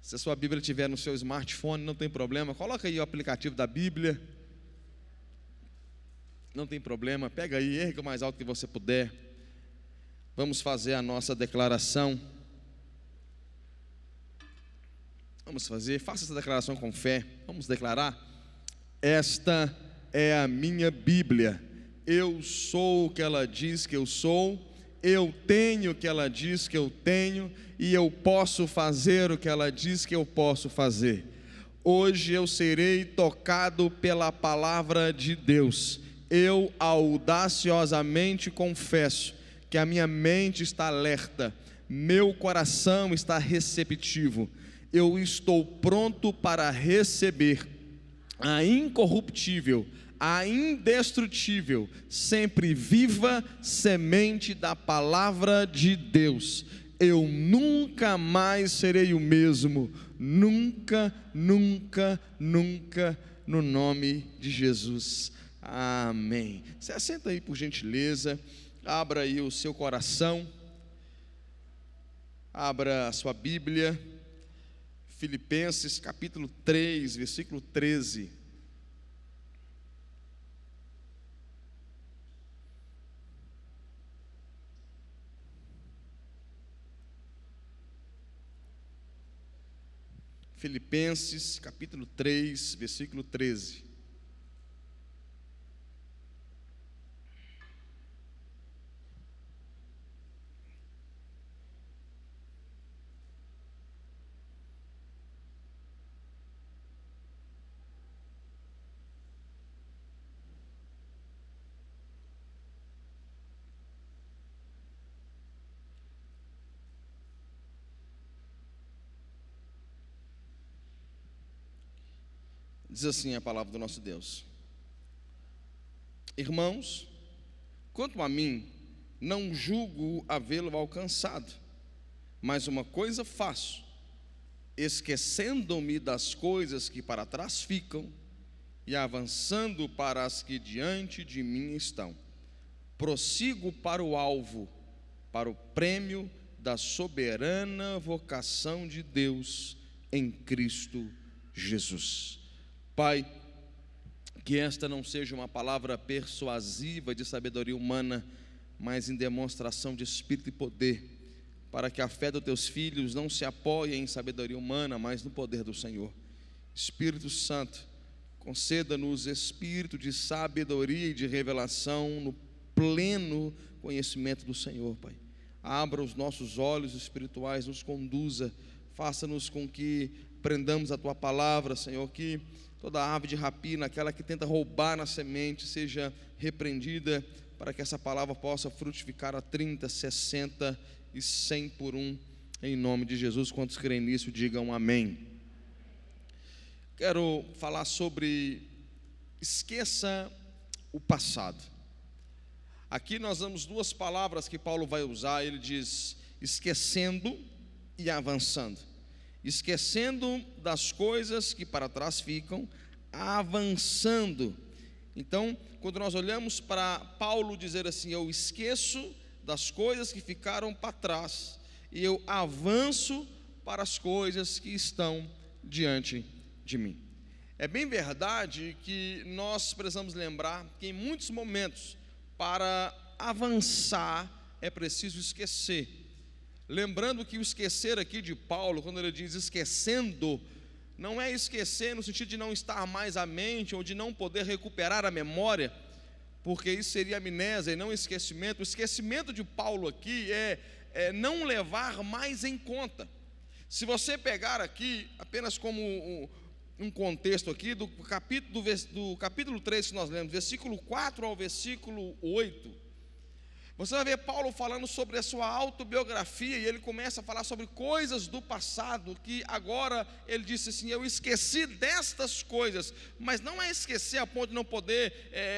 Se a sua Bíblia estiver no seu smartphone, não tem problema, coloca aí o aplicativo da Bíblia. Não tem problema, pega aí, erga o mais alto que você puder. Vamos fazer a nossa declaração. Faça essa declaração com fé. Vamos declarar: esta é a minha Bíblia. Eu sou o que ela diz que eu sou. Eu tenho o que ela diz que eu tenho. E eu posso fazer o que ela diz que eu posso fazer. Hoje eu serei tocado pela palavra de Deus. Eu audaciosamente confesso que a minha mente está alerta, meu coração está receptivo. Eu estou pronto para receber a incorruptível, a indestrutível, sempre viva semente da palavra de Deus. Eu nunca mais serei o mesmo, nunca, nunca, nunca, no nome de Jesus. Amém. Você assenta aí por gentileza, abra aí o seu coração, abra a sua Bíblia, Filipenses capítulo 3, versículo 13. Filipenses capítulo 3, versículo 13. Diz assim a palavra do nosso Deus: irmãos, quanto a mim, não julgo havê-lo alcançado, mas uma coisa faço, esquecendo-me das coisas que para trás ficam e avançando para as que diante de mim estão, prossigo para o alvo, para o prêmio da soberana vocação de Deus em Cristo Jesus. Pai, que esta não seja uma palavra persuasiva de sabedoria humana, mas em demonstração de espírito e poder, para que a fé dos teus filhos não se apoie em sabedoria humana, mas no poder do Senhor. Espírito Santo, conceda-nos espírito de sabedoria e de revelação no pleno conhecimento do Senhor, Pai. Abra os nossos olhos espirituais, nos conduza, faça-nos com que prendamos a tua palavra, Senhor, que toda ave de rapina, aquela que tenta roubar na semente, seja repreendida, para que essa palavra possa frutificar a 30, 60 e 100 por um, em nome de Jesus. Quantos creem nisso, digam amém. Quero falar sobre esqueça o passado. Aqui nós damos duas palavras que Paulo vai usar. Ele diz esquecendo e avançando. Esquecendo das coisas que para trás ficam, avançando. Então, quando nós olhamos para Paulo dizer assim: eu esqueço das coisas que ficaram para trás e eu avanço para as coisas que estão diante de mim. É bem verdade que nós precisamos lembrar que em muitos momentos, para avançar, é preciso esquecer. Lembrando que o esquecer aqui de Paulo, quando ele diz esquecendo, não é esquecer no sentido de não estar mais à mente ou de não poder recuperar a memória, porque isso seria amnésia e não esquecimento. O esquecimento de Paulo aqui é não levar mais em conta. Se você pegar aqui, apenas como um contexto aqui, do capítulo 3 que nós lemos, versículo 4 ao versículo 8, você vai ver Paulo falando sobre a sua autobiografia, e ele começa a falar sobre coisas do passado, que agora ele disse assim: eu esqueci destas coisas. Mas não é esquecer a ponto de não poder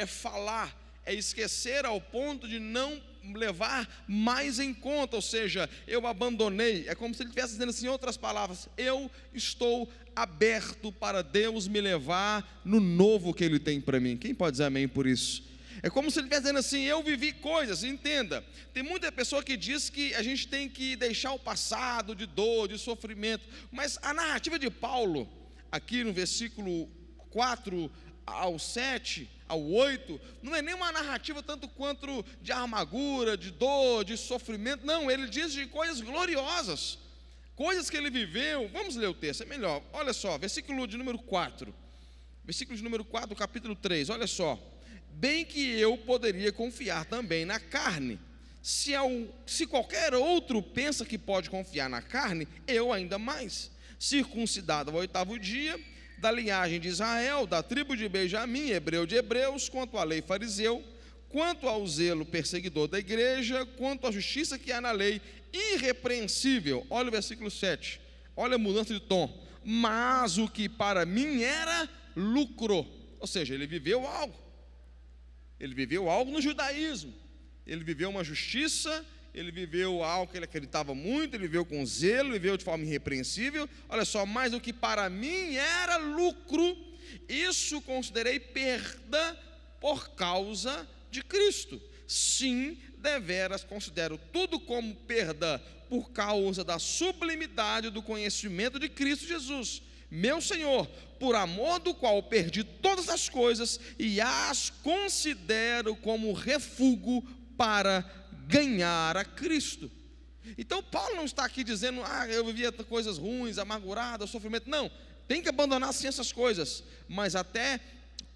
falar, é esquecer ao ponto de não levar mais em conta, ou seja, eu abandonei. É como se ele estivesse dizendo assim, em outras palavras: eu estou aberto para Deus me levar no novo que Ele tem para mim. Quem pode dizer amém por isso? É como se ele estivesse dizendo assim: eu vivi coisas. Entenda, tem muita pessoa que diz que a gente tem que deixar o passado de dor, de sofrimento, mas a narrativa de Paulo, aqui no versículo 4 ao 7, ao 8, não é nem uma narrativa tanto quanto de amargura, de dor, de sofrimento. Não, ele diz de coisas gloriosas, coisas que ele viveu. Vamos ler o texto, é melhor. Olha só, versículo de número 4, do capítulo 3, olha só: bem que eu poderia confiar também na carne, se qualquer outro pensa que pode confiar na carne, eu ainda mais, circuncidado ao 8º dia, da linhagem de Israel, da tribo de Benjamim, hebreu de hebreus, quanto à lei fariseu, quanto ao zelo perseguidor da igreja, quanto à justiça que há na lei, irrepreensível. Olha o versículo 7, olha a mudança de tom: mas o que para mim era lucro. Ou seja, ele viveu algo no judaísmo, ele viveu uma justiça, ele viveu algo que ele acreditava muito, ele viveu com zelo, viveu de forma irrepreensível. Olha só: mas o que para mim era lucro, isso considerei perda por causa de Cristo. Sim, deveras considero tudo como perda por causa da sublimidade do conhecimento de Cristo Jesus, meu Senhor, por amor do qual perdi todas as coisas e as considero como refúgio para ganhar a Cristo. Então Paulo não está aqui dizendo: eu vivia coisas ruins, amarguradas, sofrimento. Não, tem que abandonar sim essas coisas, mas até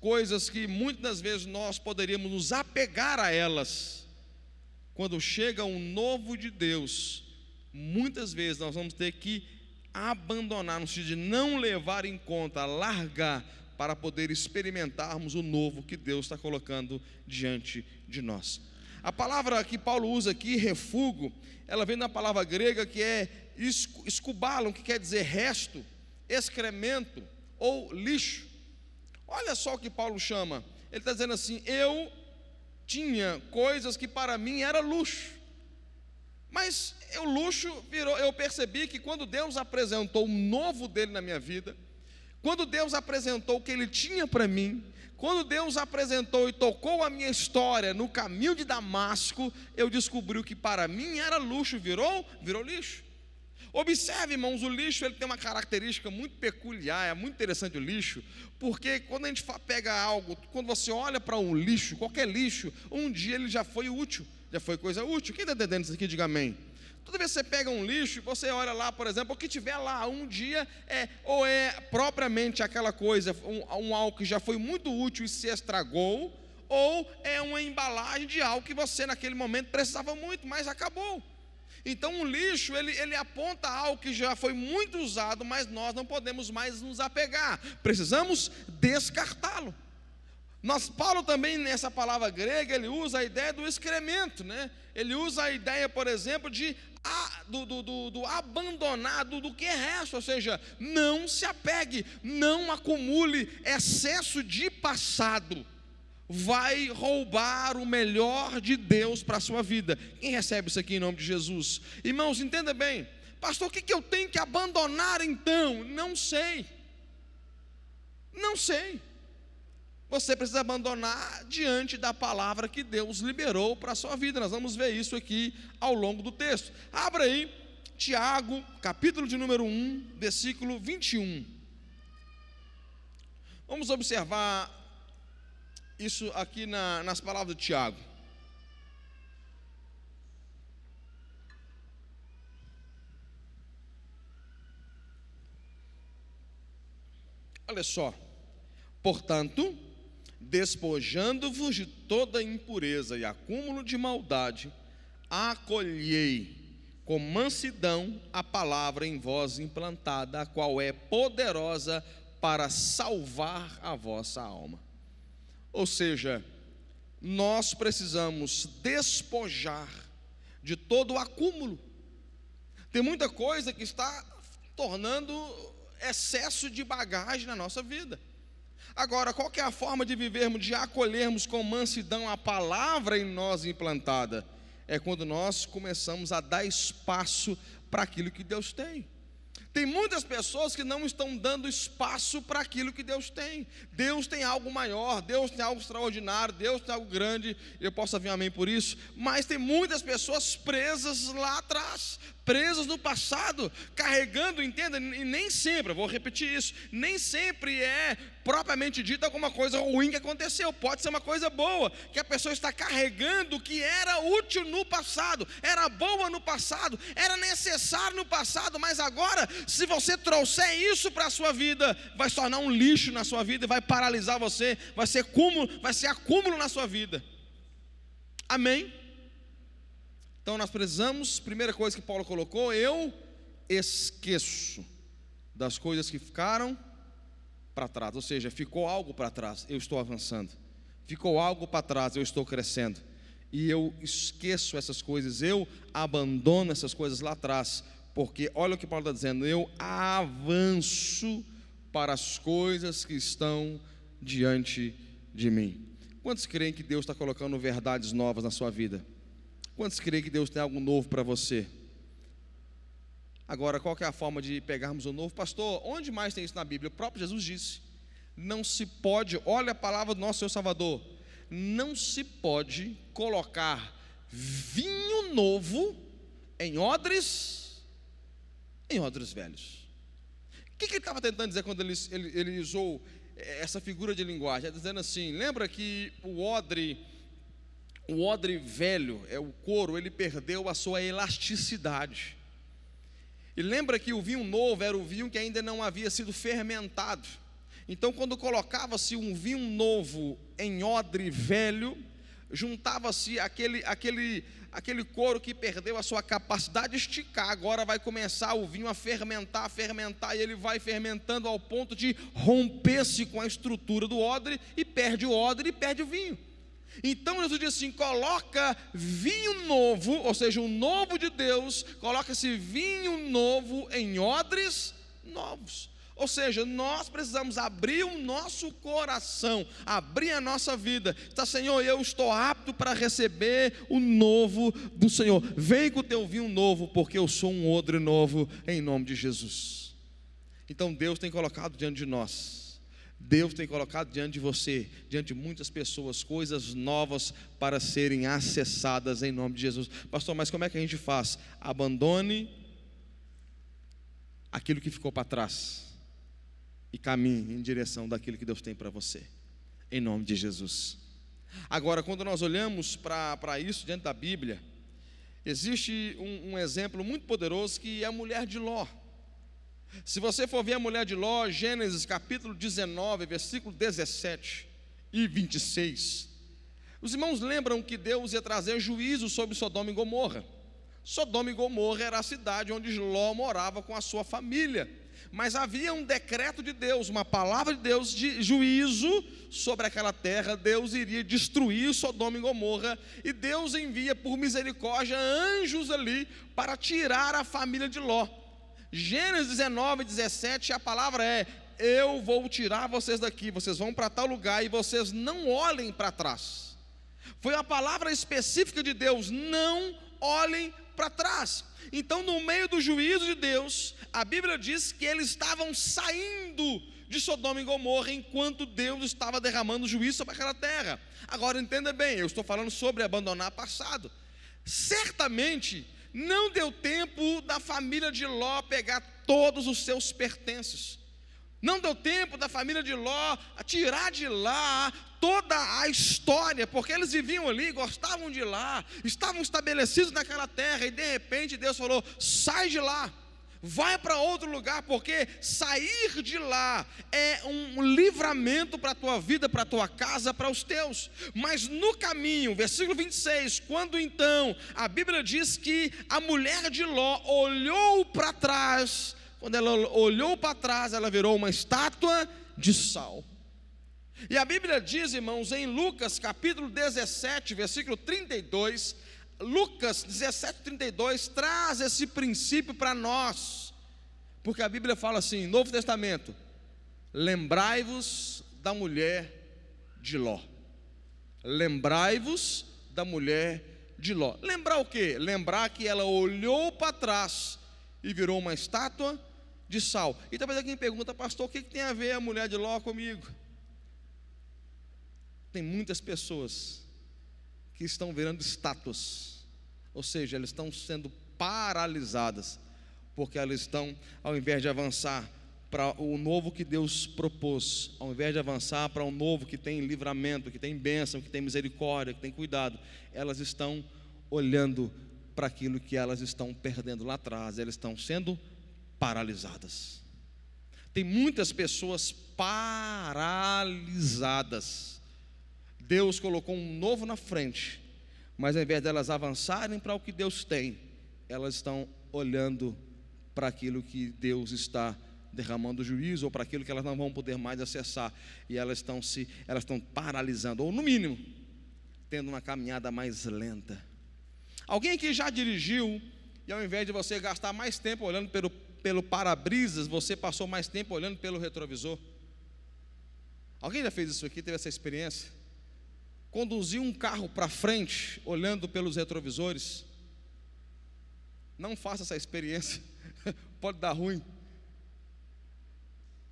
coisas que muitas das vezes nós poderíamos nos apegar a elas. Quando chega um novo de Deus, muitas vezes nós vamos ter que abandonar, no sentido de não levar em conta, largar, para poder experimentarmos o novo que Deus está colocando diante de nós. A palavra que Paulo usa aqui, refúgio, ela vem da palavra grega que é escubalon, que quer dizer resto, excremento ou lixo. Olha só o que Paulo chama, ele está dizendo assim: eu tinha coisas que para mim era luxo, mas o luxo virou, eu percebi que quando Deus apresentou o novo dele na minha vida, quando Deus apresentou o que ele tinha para mim, quando Deus apresentou e tocou a minha história no caminho de Damasco, eu descobri o que para mim era luxo, virou lixo. Observe, irmãos, o lixo ele tem uma característica muito peculiar, é muito interessante o lixo, porque quando a gente pega algo, quando você olha para um lixo, qualquer lixo, um dia ele já foi útil, já foi coisa útil. Quem está entendendo isso aqui, diga amém. Toda vez que você pega um lixo e você olha lá, por exemplo, o que tiver lá, um dia ou é propriamente aquela coisa, um algo que já foi muito útil e se estragou, ou é uma embalagem de algo que você naquele momento precisava muito, mas acabou. Então o lixo, ele aponta algo que já foi muito usado, mas nós não podemos mais nos apegar, precisamos descartá-lo. Paulo também, nessa palavra grega, ele usa a ideia do excremento, né? Ele usa a ideia, por exemplo, do abandonado, do que é resto, ou seja, não se apegue, não acumule excesso de passado, vai roubar o melhor de Deus para a sua vida. Quem recebe isso aqui em nome de Jesus? Irmãos, entenda bem: pastor, o que eu tenho que abandonar então? Não sei. Você precisa abandonar diante da palavra que Deus liberou para a sua vida. Nós vamos ver isso aqui ao longo do texto. Abra aí, Tiago, capítulo de número 1, versículo 21. Vamos observar isso aqui nas palavras de Tiago. Olha só: portanto, despojando-vos de toda impureza e acúmulo de maldade, acolhei com mansidão a palavra em vós implantada, a qual é poderosa para salvar a vossa alma. Ou seja, nós precisamos despojar de todo o acúmulo. Tem muita coisa que está tornando excesso de bagagem na nossa vida. Agora, qual que é a forma de vivermos, de acolhermos com mansidão a palavra em nós implantada? É quando nós começamos a dar espaço para aquilo que Deus tem. Tem muitas pessoas que não estão dando espaço para aquilo que Deus tem. Deus tem algo maior, Deus tem algo extraordinário, Deus tem algo grande. Eu posso ouvir um amém por isso. Mas tem muitas pessoas presas lá atrás, presas no passado, carregando, entenda, e nem sempre, eu vou repetir isso, nem sempre é propriamente dito alguma coisa ruim que aconteceu. Pode ser uma coisa boa, que a pessoa está carregando, que era útil no passado, era boa no passado, era necessário no passado, mas agora, se você trouxer isso para a sua vida, vai se tornar um lixo na sua vida e vai paralisar você, vai ser acúmulo na sua vida. Amém? Então nós precisamos, primeira coisa que Paulo colocou, eu esqueço das coisas que ficaram para trás, ou seja, ficou algo para trás, eu estou avançando, ficou algo para trás, eu estou crescendo, e eu esqueço essas coisas, eu abandono essas coisas lá atrás, porque olha o que Paulo está dizendo, eu avanço para as coisas que estão diante de mim. Quantos creem que Deus está colocando verdades novas na sua vida? Quantos creem que Deus tem algo novo para você? Agora, qual que é a forma de pegarmos o novo? Pastor, onde mais tem isso na Bíblia? O próprio Jesus disse, não se pode, olha a palavra do nosso Senhor Salvador, não se pode colocar vinho novo em odres velhos. O que ele estava tentando dizer quando ele usou essa figura de linguagem? Ele está dizendo assim, lembra que o odre velho, o couro, ele perdeu a sua elasticidade. E lembra que o vinho novo era o vinho que ainda não havia sido fermentado. Então, quando colocava-se um vinho novo em odre velho, juntava-se aquele couro que perdeu a sua capacidade de esticar. Agora vai começar o vinho a fermentar, e ele vai fermentando ao ponto de romper-se com a estrutura do odre, e perde o odre e perde o vinho. Então Jesus diz assim, coloca vinho novo, ou seja, o novo de Deus, coloca esse vinho novo em odres novos. Ou seja, nós precisamos abrir o nosso coração, abrir a nossa vida. Tá, Senhor, eu estou apto para receber o novo do Senhor. Vem com o teu vinho novo, porque eu sou um odre novo, em nome de Jesus. Então Deus tem colocado diante de nós, Deus tem colocado diante de você, diante de muitas pessoas, coisas novas para serem acessadas em nome de Jesus. Pastor, mas como é que a gente faz? Abandone aquilo que ficou para trás e caminhe em direção daquilo que Deus tem para você, em nome de Jesus. Agora, quando nós olhamos para isso diante da Bíblia, existe um exemplo muito poderoso, que é a mulher de Ló. Se você for ver a mulher de Ló, Gênesis capítulo 19, versículo 17 e 26, os irmãos lembram que Deus ia trazer juízo sobre Sodoma e Gomorra. Sodoma e Gomorra era a cidade onde Ló morava com a sua família, mas havia um decreto de Deus, uma palavra de Deus de juízo sobre aquela terra. Deus iria destruir Sodoma e Gomorra, e Deus envia por misericórdia anjos ali para tirar a família de Ló. Gênesis 19, 17, a palavra é, eu vou tirar vocês daqui, vocês vão para tal lugar e vocês não olhem para trás. Foi a palavra específica de Deus, não olhem para trás. Então, no meio do juízo de Deus, a Bíblia diz que eles estavam saindo de Sodoma e Gomorra, enquanto Deus estava derramando juízo sobre aquela terra. Agora entenda bem, eu estou falando sobre abandonar passado. Certamente não deu tempo da família de Ló pegar todos os seus pertences. Não deu tempo da família de Ló tirar de lá toda a história, porque eles viviam ali, gostavam de lá, estavam estabelecidos naquela terra, e de repente Deus falou, sai de lá, vai para outro lugar, porque sair de lá é um livramento para a tua vida, para a tua casa, para os teus. Mas no caminho, versículo 26, quando então a Bíblia diz que a mulher de Ló olhou para trás, quando ela olhou para trás, ela virou uma estátua de sal. E a Bíblia diz, irmãos, em Lucas capítulo 17, versículo 32, Lucas 17, 32 traz esse princípio para nós, porque a Bíblia fala assim, Novo Testamento, lembrai-vos da mulher de Ló. Lembrai-vos da mulher de Ló. Lembrar o quê? Lembrar que ela olhou para trás e virou uma estátua de sal. E talvez alguém pergunta: pastor, o que tem a ver a mulher de Ló comigo? Tem muitas pessoas que estão virando estátuas, ou seja, elas estão sendo paralisadas, porque elas estão, ao invés de avançar para o novo que Deus propôs, ao invés de avançar para um novo que tem livramento, que tem bênção, que tem misericórdia, que tem cuidado, elas estão olhando para aquilo que elas estão perdendo lá atrás, elas estão sendo paralisadas. Tem muitas pessoas paralisadas. Deus colocou um novo na frente, mas ao invés delas avançarem para o que Deus tem, elas estão olhando para aquilo que Deus está derramando juízo, ou para aquilo que elas não vão poder mais acessar, e elas estão paralisando, ou no mínimo, tendo uma caminhada mais lenta. Alguém que já dirigiu, e ao invés de você gastar mais tempo olhando pelo para-brisas, você passou mais tempo olhando pelo retrovisor? Alguém já fez isso aqui, teve essa experiência? Conduziu um carro para frente, olhando pelos retrovisores? Não faça essa experiência, pode dar ruim.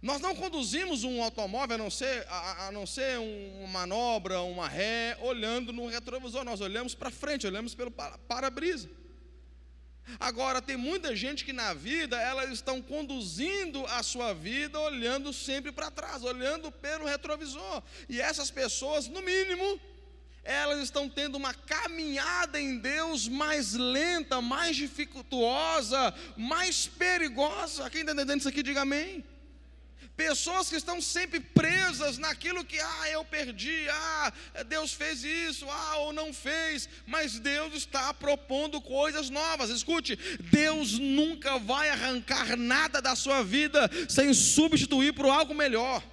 Nós não conduzimos um automóvel, a não ser uma manobra, uma ré, olhando no retrovisor. Nós olhamos para frente, olhamos pelo para-brisa. Agora, tem muita gente que na vida, elas estão conduzindo a sua vida olhando sempre para trás, olhando pelo retrovisor. E essas pessoas, no mínimo, elas estão tendo uma caminhada em Deus mais lenta, mais dificultuosa, mais perigosa. Quem está entendendo isso aqui, diga amém. Pessoas que estão sempre presas naquilo que, eu perdi, Deus fez isso, ou não fez, mas Deus está propondo coisas novas. Escute, Deus nunca vai arrancar nada da sua vida sem substituir por algo melhor.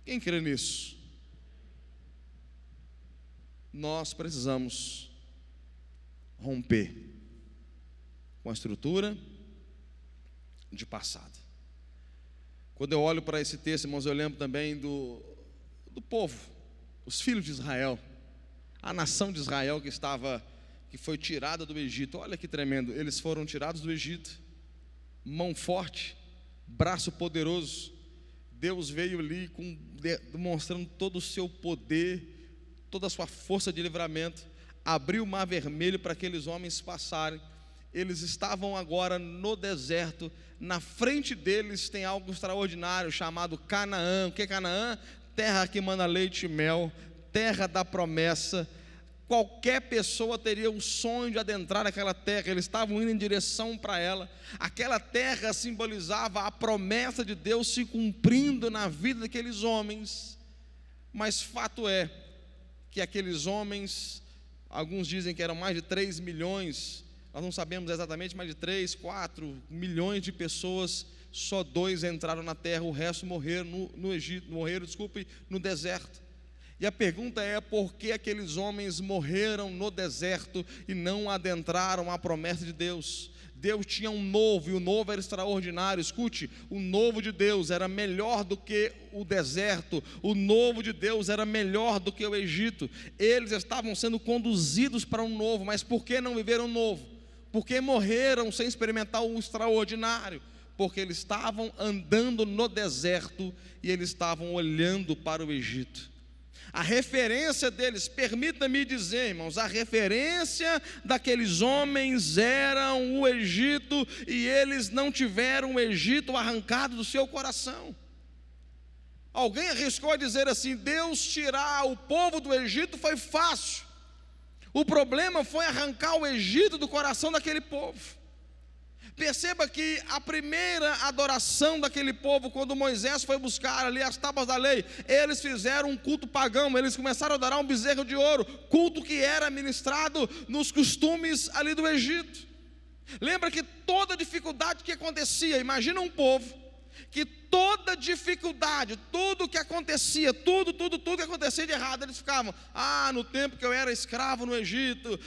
Quem crê nisso? Nós precisamos romper com a estrutura de passado. Quando eu olho para esse texto, irmãos, eu lembro também do povo, os filhos de Israel, a nação de Israel que foi tirada do Egito. Olha que tremendo, eles foram tirados do Egito, mão forte, braço poderoso. Deus veio ali demonstrando todo o seu poder, toda a sua força de livramento, abriu o mar vermelho para aqueles homens passarem. Eles estavam agora no deserto, na frente deles tem algo extraordinário chamado Canaã. O que é Canaã? Terra que mana leite e mel, terra da promessa. Qualquer pessoa teria o sonho de adentrar naquela terra, eles estavam indo em direção para ela. Aquela terra simbolizava a promessa de Deus se cumprindo na vida daqueles homens. Mas fato é que aqueles homens, alguns dizem que eram mais de 3 milhões, nós não sabemos exatamente, mais de 3, 4 milhões de pessoas, só 2 entraram na terra, o resto morreram no deserto. E a pergunta é: por que aqueles homens morreram no deserto e não adentraram a promessa de Deus? Deus tinha um novo, e o novo era extraordinário. Escute, o novo de Deus era melhor do que o deserto, o novo de Deus era melhor do que o Egito. Eles estavam sendo conduzidos para um novo, mas por que não viveram o novo? Porque morreram sem experimentar o extraordinário? Porque eles estavam andando no deserto e eles estavam olhando para o Egito. A referência deles, permita-me dizer, irmãos, a referência daqueles homens era o Egito, e eles não tiveram o Egito arrancado do seu coração. Alguém arriscou a dizer assim: Deus tirar o povo do Egito foi fácil. O problema foi arrancar o Egito do coração daquele povo. Perceba que a primeira adoração daquele povo, quando Moisés foi buscar ali as tábuas da lei, eles fizeram um culto pagão, eles começaram a adorar um bezerro de ouro, culto que era ministrado nos costumes ali do Egito. Lembra que toda dificuldade que acontecia, imagina um povo que toda dificuldade, tudo que acontecia, tudo que acontecia de errado, eles ficavam: no tempo que eu era escravo no Egito,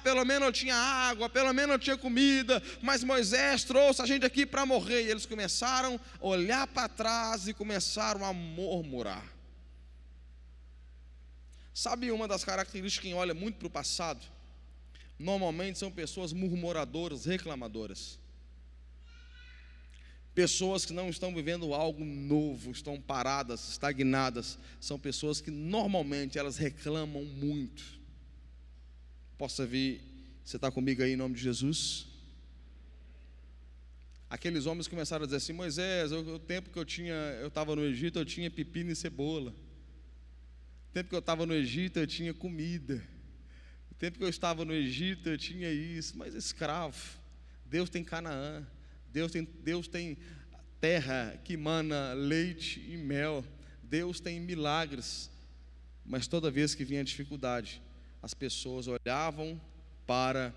pelo menos eu tinha água, pelo menos eu tinha comida, mas Moisés trouxe a gente aqui para morrer. E eles começaram a olhar para trás e começaram a murmurar. Sabe uma das características de quem olha muito para o passado? Normalmente são pessoas murmuradoras, reclamadoras. Pessoas que não estão vivendo algo novo, estão paradas, estagnadas, são pessoas que normalmente elas reclamam muito. Posso vir, você está comigo aí em nome de Jesus? Aqueles homens começaram a dizer assim: Moisés, o tempo que eu estava no Egito, eu tinha pepino e cebola. O tempo que eu estava no Egito, eu tinha comida. O tempo que eu estava no Egito, eu tinha isso. Mas escravo, Deus tem Canaã, Deus tem terra que mana leite e mel, Deus tem milagres. Mas toda vez que vinha a dificuldade, as pessoas olhavam para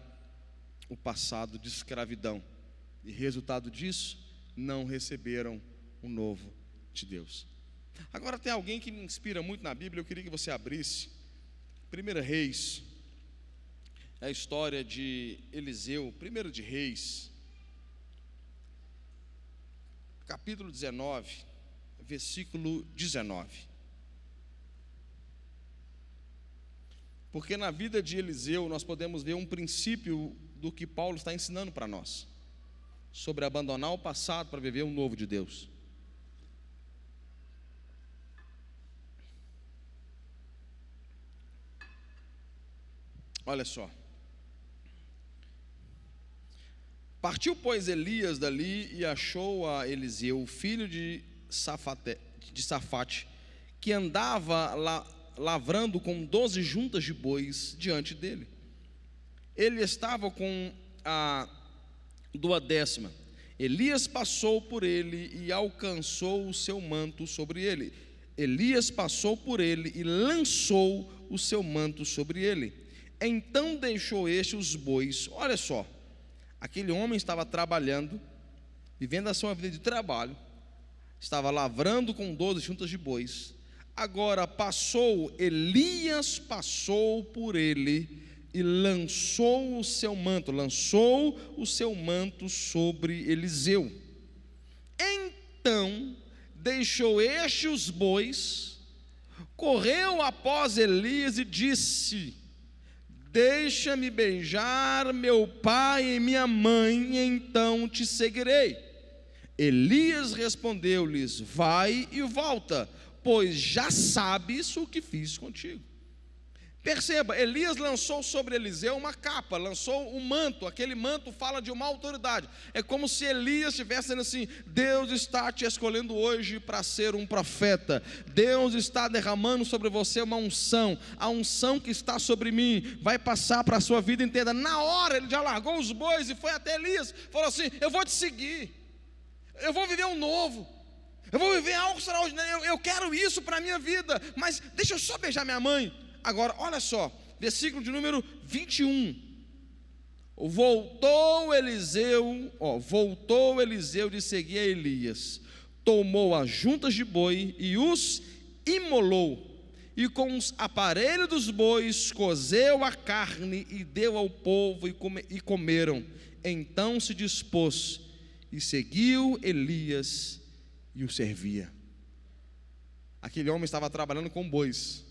o passado de escravidão, e resultado disso, não receberam o novo de Deus. Agora tem alguém que me inspira muito na Bíblia, eu queria que você abrisse 1 Reis, é a história de Eliseu, 1 de Reis, capítulo 19, versículo 19. Porque na vida de Eliseu nós podemos ver um princípio do que Paulo está ensinando para nós, sobre abandonar o passado para viver o novo de Deus. Olha só. Partiu, pois, Elias dali e achou a Eliseu, filho de Safate, que andava lavrando com 12 juntas de bois diante dele. Ele estava com a 12ª. Elias passou por ele e alcançou o seu manto sobre ele. Elias passou por ele e lançou o seu manto sobre ele. Então deixou este os bois. Olha só, aquele homem estava trabalhando, vivendo a sua vida de trabalho, estava lavrando com 12 juntas de bois. Agora Elias passou por ele e lançou o seu manto sobre Eliseu. Então deixou este os bois, correu após Elias e disse: deixa-me beijar meu pai e minha mãe, então te seguirei. Elias respondeu-lhes: vai e volta, pois já sabes o que fiz contigo. Perceba, Elias lançou sobre Eliseu uma capa, lançou um manto. Aquele manto fala de uma autoridade. É como se Elias estivesse dizendo assim: Deus está te escolhendo hoje para ser um profeta. Deus está derramando sobre você uma unção. A unção que está sobre mim vai passar para a sua vida inteira. Na hora ele já largou os bois e foi até Elias, falou assim: eu vou te seguir, eu vou viver um novo, eu vou viver algo extraordinário, eu quero isso para a minha vida, mas deixa eu só beijar minha mãe. Agora, olha só, versículo de número 21. Voltou Eliseu de seguir a Elias, tomou as juntas de boi e os imolou, e com os aparelhos dos bois cozeu a carne e deu ao povo, e comeram. Então se dispôs e seguiu Elias e o servia. Aquele homem estava trabalhando com bois.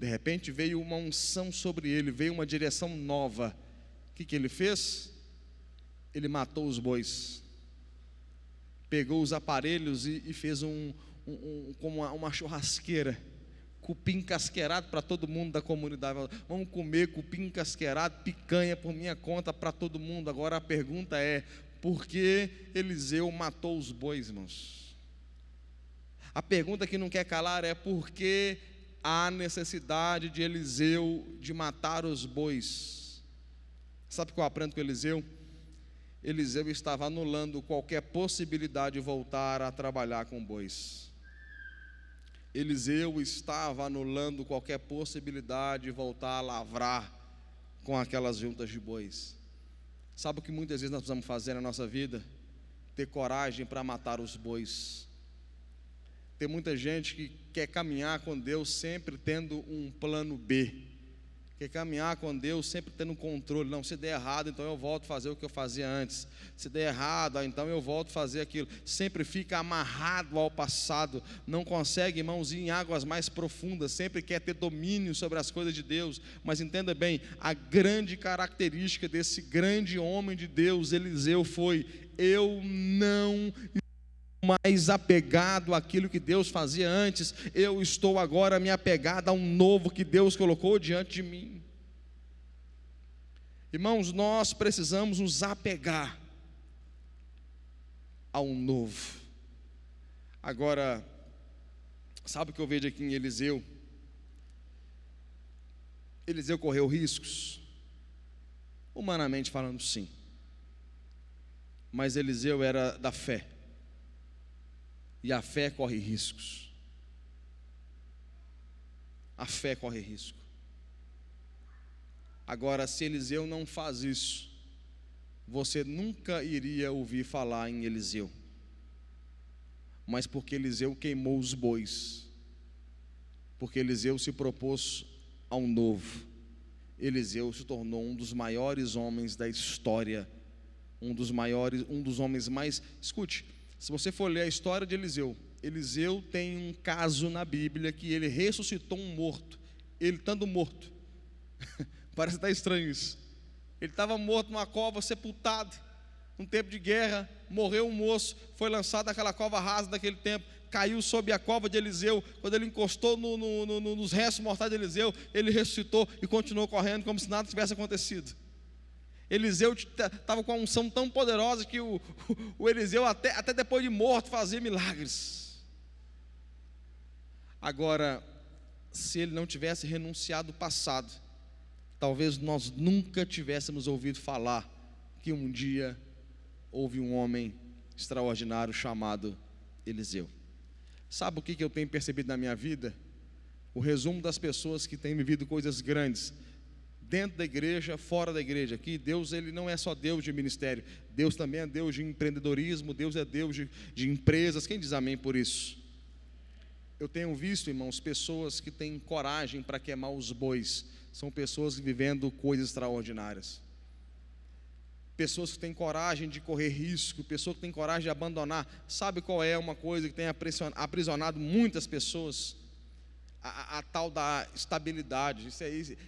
De repente veio uma unção sobre ele, veio uma direção nova. O que ele fez? Ele matou os bois, pegou os aparelhos e fez como uma churrasqueira, cupim casqueirado para todo mundo da comunidade. Vamos comer cupim casqueirado, picanha por minha conta para todo mundo. Agora a pergunta é: por que Eliseu matou os bois, irmãos? A pergunta que não quer calar é: por que há necessidade de Eliseu de matar os bois? Sabe o que eu aprendo com Eliseu? Eliseu estava anulando qualquer possibilidade de voltar a trabalhar com bois. Eliseu estava anulando qualquer possibilidade de voltar a lavrar com aquelas juntas de bois. Sabe o que muitas vezes nós precisamos fazer na nossa vida? Ter coragem para matar os bois. Tem muita gente que quer caminhar com Deus sempre tendo um plano B, quer caminhar com Deus sempre tendo um controle. Não, se der errado, então eu volto a fazer o que eu fazia antes. Se der errado, então eu volto a fazer aquilo. Sempre fica amarrado ao passado, não consegue, irmãos, ir em águas mais profundas, sempre quer ter domínio sobre as coisas de Deus. Mas entenda bem, a grande característica desse grande homem de Deus, Eliseu, foi: eu não mais apegado àquilo que Deus fazia antes, eu estou agora me apegado a um novo que Deus colocou diante de mim. Irmãos, nós precisamos nos apegar a um novo. Agora, sabe o que eu vejo aqui em Eliseu? Eliseu correu riscos, humanamente falando, sim, mas Eliseu era da fé, e a fé corre riscos. A fé corre risco. Agora, se Eliseu não faz isso, você nunca iria ouvir falar em Eliseu. Mas porque Eliseu queimou os bois, porque Eliseu se propôs ao novo, Eliseu se tornou um dos maiores homens da história, um dos homens mais. Escute, se você for ler a história de Eliseu, Eliseu tem um caso na Bíblia que ele ressuscitou um morto, ele estando morto. Parece até estranho isso. Ele estava morto numa cova, sepultado, num tempo de guerra, morreu um moço, foi lançado naquela cova rasa daquele tempo, caiu sob a cova de Eliseu. Quando ele encostou nos restos mortais de Eliseu, ele ressuscitou e continuou correndo como se nada tivesse acontecido. Eliseu estava com uma unção tão poderosa que o Eliseu até depois de morto fazia milagres. Agora, se ele não tivesse renunciado ao passado, talvez nós nunca tivéssemos ouvido falar que um dia houve um homem extraordinário chamado Eliseu. Sabe o que eu tenho percebido na minha vida? O resumo das pessoas que têm vivido coisas grandes, dentro da igreja, fora da igreja. Aqui Deus, Ele não é só Deus de ministério, Deus também é Deus de empreendedorismo, Deus é Deus de empresas. Quem diz amém por isso? Eu tenho visto, irmãos, pessoas que têm coragem para queimar os bois, são pessoas vivendo coisas extraordinárias. Pessoas que têm coragem de correr risco, pessoas que têm coragem de abandonar. Sabe qual é uma coisa que tem aprisionado muitas pessoas? A tal da estabilidade. Isso aí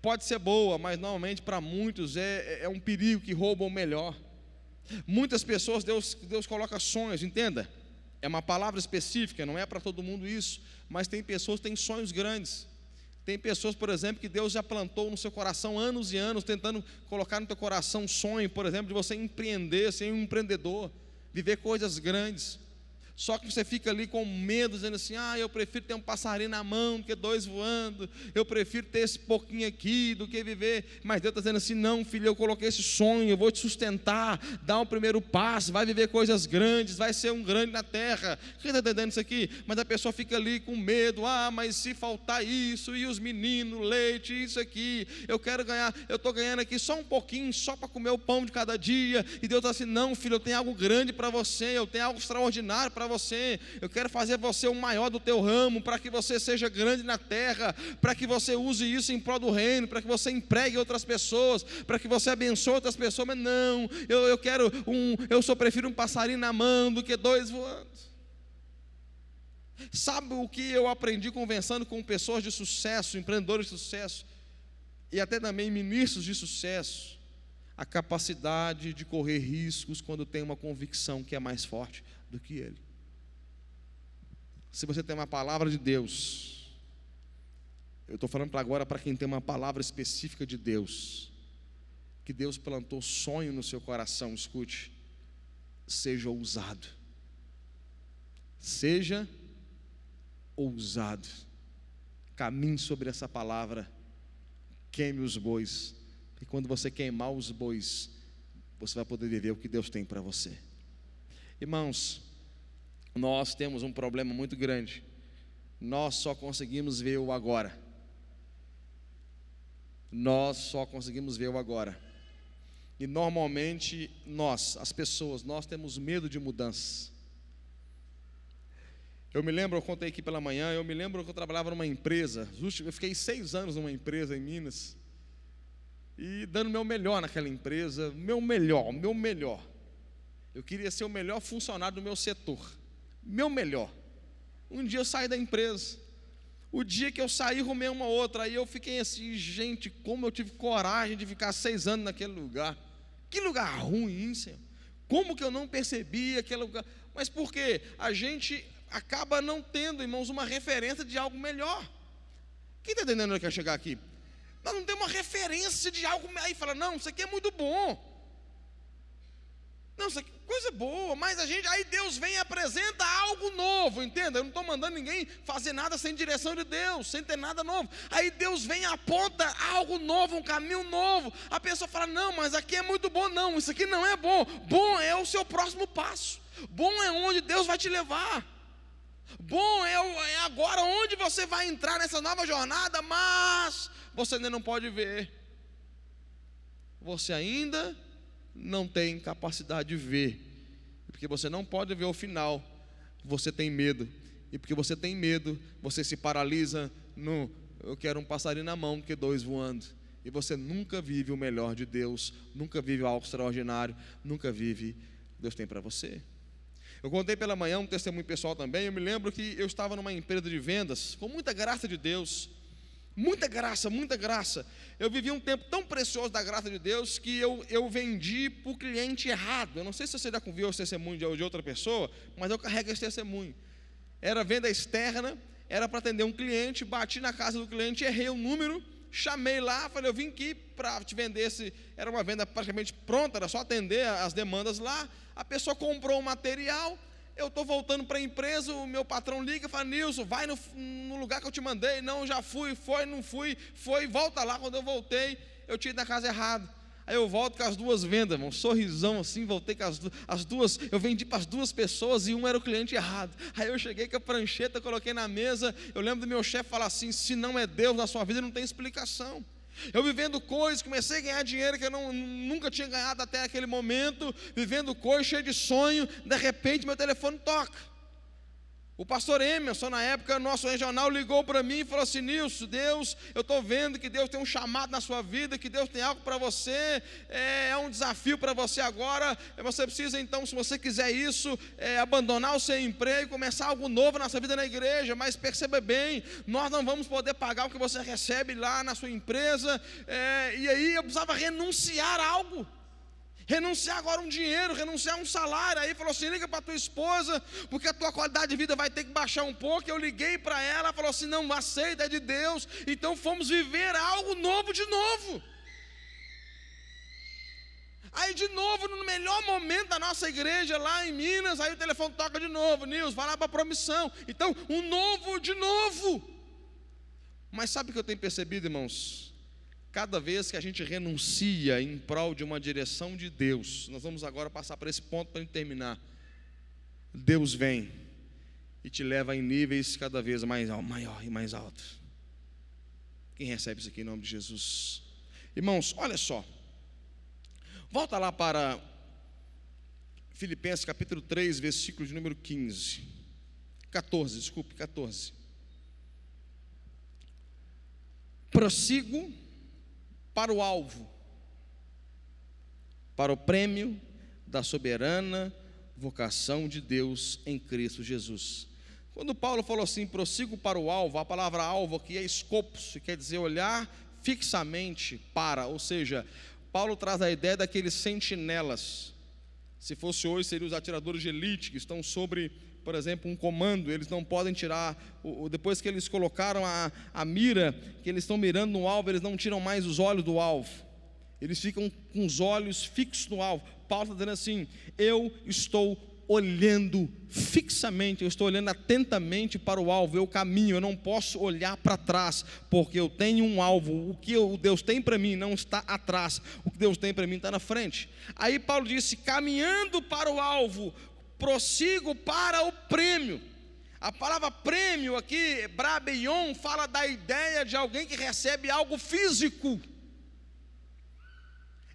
pode ser boa, mas normalmente para muitos é um perigo que rouba o melhor. Muitas pessoas, Deus coloca sonhos, entenda, é uma palavra específica, não é para todo mundo isso, mas tem pessoas que têm sonhos grandes. Tem pessoas, por exemplo, que Deus já plantou no seu coração anos e anos, tentando colocar no teu coração um sonho, por exemplo, de você empreender, ser um empreendedor, viver coisas grandes. Só que você fica ali com medo, dizendo assim: eu prefiro ter um passarinho na mão do que dois voando, eu prefiro ter esse pouquinho aqui do que viver. Mas Deus está dizendo assim: não, filho, eu coloquei esse sonho, eu vou te sustentar, dá o primeiro passo, vai viver coisas grandes, vai ser um grande na terra. Quem está entendendo isso aqui? Mas a pessoa fica ali com medo: mas se faltar isso, e os meninos, leite, isso aqui, eu quero ganhar, eu estou ganhando aqui só um pouquinho, só para comer o pão de cada dia. E Deus está assim: não, filho, eu tenho algo grande para você, eu tenho algo extraordinário para você, eu quero fazer você o maior do teu ramo, para que você seja grande na terra, para que você use isso em prol do reino, para que você empregue outras pessoas, para que você abençoe outras pessoas. Mas não, eu só prefiro um passarinho na mão do que dois voando. Sabe o que eu aprendi conversando com pessoas de sucesso, empreendedores de sucesso, e até também ministros de sucesso? A capacidade de correr riscos quando tem uma convicção que é mais forte do que ele. Se você tem uma palavra de Deus, eu estou falando agora para quem tem uma palavra específica de Deus, que Deus plantou sonho no seu coração, escute, seja ousado, seja ousado, caminhe sobre essa palavra, queime os bois, e quando você queimar os bois, você vai poder viver o que Deus tem para você. Irmãos, nós temos um problema muito grande, nós só conseguimos ver o agora, e normalmente as pessoas, nós temos medo de mudança. Eu contei aqui pela manhã, eu me lembro que eu trabalhava numa empresa, eu fiquei 6 anos numa empresa em Minas, e dando meu melhor naquela empresa, meu melhor, eu queria ser o melhor funcionário do meu setor, meu melhor. Um dia eu saí da empresa, o dia que eu saí, arrumei uma outra, aí eu fiquei assim: gente, como eu tive coragem de ficar 6 anos naquele lugar, que lugar ruim, Senhor, Como que eu não percebi aquele lugar? Mas por quê? A gente acaba não tendo, irmãos, uma referência de algo melhor. Quem está entendendo onde eu quero chegar aqui? Nós não temos uma referência de algo, aí fala, não, isso aqui é muito bom. Não, isso aqui é coisa boa, mas aí Deus vem e apresenta algo novo, entenda? Eu não estou mandando ninguém fazer nada sem direção de Deus, sem ter nada novo. Aí Deus vem e aponta algo novo, um caminho novo. A pessoa fala, não, mas aqui é muito bom. Não, isso aqui não é bom. Bom é o seu próximo passo. Bom é onde Deus vai te levar. Bom é agora onde você vai entrar nessa nova jornada, mas você ainda não pode ver. Você ainda não tem capacidade de ver, porque você não pode ver o final, você tem medo, e porque você tem medo, você se paralisa no, eu quero um passarinho na mão do que dois voando, e você nunca vive o melhor de Deus, nunca vive algo extraordinário, nunca vive o que Deus tem para você. Eu contei pela manhã um testemunho pessoal também. Eu me lembro que eu estava numa empresa de vendas, com muita graça de Deus, muita graça, muita graça. Eu vivi um tempo tão precioso da graça de Deus que eu vendi para o cliente errado. Eu não sei se você já ouviu esse testemunho de outra pessoa, mas eu carrego esse testemunho. Era venda externa, era para atender um cliente, bati na casa do cliente, errei o número, chamei lá, falei, eu vim aqui para te vender era uma venda praticamente pronta, era só atender as demandas lá. A pessoa comprou o material, eu estou voltando para a empresa, o meu patrão liga e fala, Nilson, vai no lugar que eu te mandei. Não, já fui, não fui, volta lá. Quando eu voltei, eu tinha ido na casa errada. Aí eu volto com as duas vendas, um sorrisão assim, voltei com as duas, eu vendi para as duas pessoas e um era o cliente errado. Aí eu cheguei com a prancheta, coloquei na mesa. Eu lembro do meu chefe falar assim, se não é Deus na sua vida, não tem explicação. Eu vivendo coisas, comecei a ganhar dinheiro que eu nunca tinha ganhado até aquele momento, vivendo coisas, cheio de sonho. De repente meu telefone toca. O pastor Emerson, na época, nosso regional, ligou para mim e falou assim, Nilson, Deus, eu estou vendo que Deus tem um chamado na sua vida, que Deus tem algo para você, é um desafio para você agora, você precisa então, se você quiser isso, abandonar o seu emprego e começar algo novo na sua vida na igreja, mas perceba bem, nós não vamos poder pagar o que você recebe lá na sua empresa, e aí eu precisava renunciar a algo. Renunciar agora um dinheiro, renunciar um salário. Aí falou assim, liga para tua esposa, porque a tua qualidade de vida vai ter que baixar um pouco. Eu liguei para ela, falou assim, não aceita, é de Deus. Então fomos viver algo novo de novo. Aí de novo, no melhor momento da nossa igreja lá em Minas, aí o telefone toca de novo, Nilson, vai lá para a promissão. Então, um novo de novo. Mas sabe o que eu tenho percebido, irmãos? Cada vez que a gente renuncia em prol de uma direção de Deus, nós vamos agora passar por esse ponto para terminar. Deus vem e te leva em níveis cada vez maior e mais altos. Quem recebe isso aqui em nome de Jesus? Irmãos, olha só. Volta lá para Filipenses capítulo 3, versículo de número 14. Prossigo para o alvo, para o prêmio da soberana vocação de Deus em Cristo Jesus. Quando Paulo falou assim, prossigo para o alvo, a palavra alvo aqui é scopus, quer dizer olhar fixamente para, ou seja, Paulo traz a ideia daqueles sentinelas. Se fosse hoje, seriam os atiradores de elite que estão sobre, por exemplo, um comando. Eles não podem tirar, depois que eles colocaram a mira, que eles estão mirando no alvo, eles não tiram mais os olhos do alvo. Eles ficam com os olhos fixos no alvo. Paulo está dizendo assim, eu estou olhando fixamente, eu estou olhando atentamente para o alvo, eu caminho, eu não posso olhar para trás, porque eu tenho um alvo. O que Deus tem para mim não está atrás, o que Deus tem para mim está na frente. Aí Paulo disse, caminhando para o alvo, prossigo para o prêmio. A palavra prêmio aqui, brabeion, fala da ideia de alguém que recebe algo físico.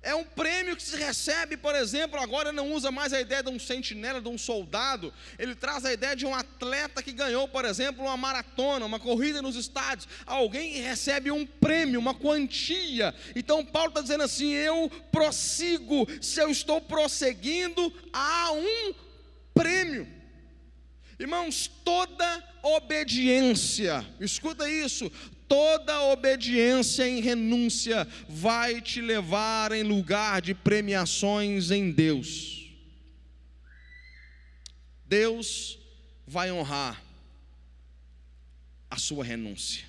É um prêmio que se recebe, por exemplo, agora não usa mais a ideia de um sentinela, de um soldado. Ele traz a ideia de um atleta que ganhou, por exemplo, uma maratona, uma corrida nos estádios. Alguém que recebe um prêmio, uma quantia. Então Paulo está dizendo assim, eu prossigo. Se eu estou prosseguindo, há um prêmio. Irmãos, toda obediência, escuta isso, toda obediência em renúncia vai te levar em lugar de premiações em Deus. Deus vai honrar a sua renúncia.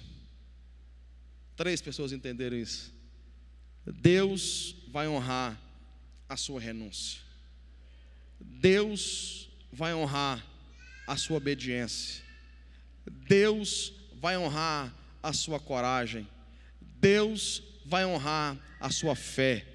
3 pessoas entenderam isso. Deus vai honrar a sua renúncia. Deus vai honrar a sua obediência. Deus vai honrar a sua coragem. Deus vai honrar a sua fé.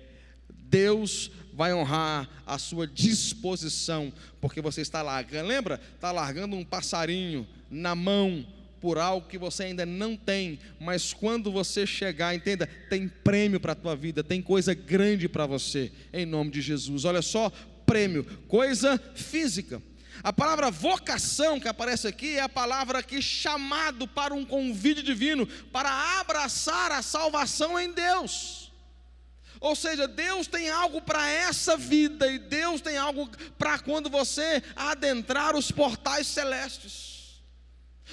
Deus vai honrar a sua disposição, porque você está largando, lembra? Está largando um passarinho na mão por algo que você ainda não tem, mas quando você chegar, entenda, tem prêmio para a tua vida, tem coisa grande para você, em nome de Jesus. Olha só, prêmio, coisa física. A palavra vocação que aparece aqui é a palavra aqui chamado para um convite divino, para abraçar a salvação em Deus. Ou seja, Deus tem algo para essa vida, e Deus tem algo para quando você adentrar os portais celestes.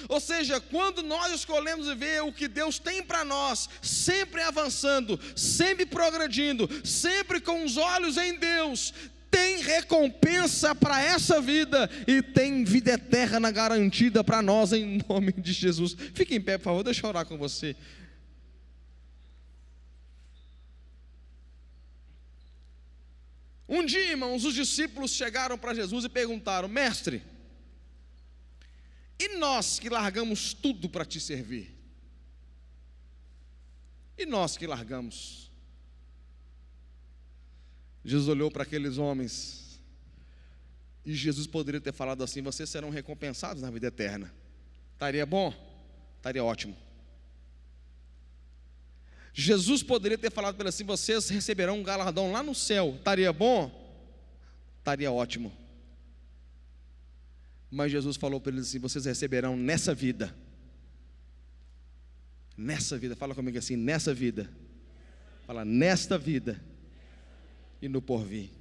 Ou seja, quando nós escolhemos viver o que Deus tem para nós, sempre avançando, sempre progredindo, sempre com os olhos em Deus, tem recompensa para essa vida, e tem vida eterna garantida para nós, em nome de Jesus. Fique em pé, por favor, deixa eu orar com você. Um dia, irmãos, os discípulos chegaram para Jesus e perguntaram: mestre, e nós que largamos tudo para te servir? E nós que largamos? Jesus olhou para aqueles homens, e Jesus poderia ter falado assim: vocês serão recompensados na vida eterna. Estaria bom? Estaria ótimo. Jesus poderia ter falado para eles assim: vocês receberão um galardão lá no céu. Estaria bom? Estaria ótimo. Mas Jesus falou para eles assim: vocês receberão nessa vida. Nessa vida, fala comigo assim: nessa vida. Fala, nesta vida e no porvir.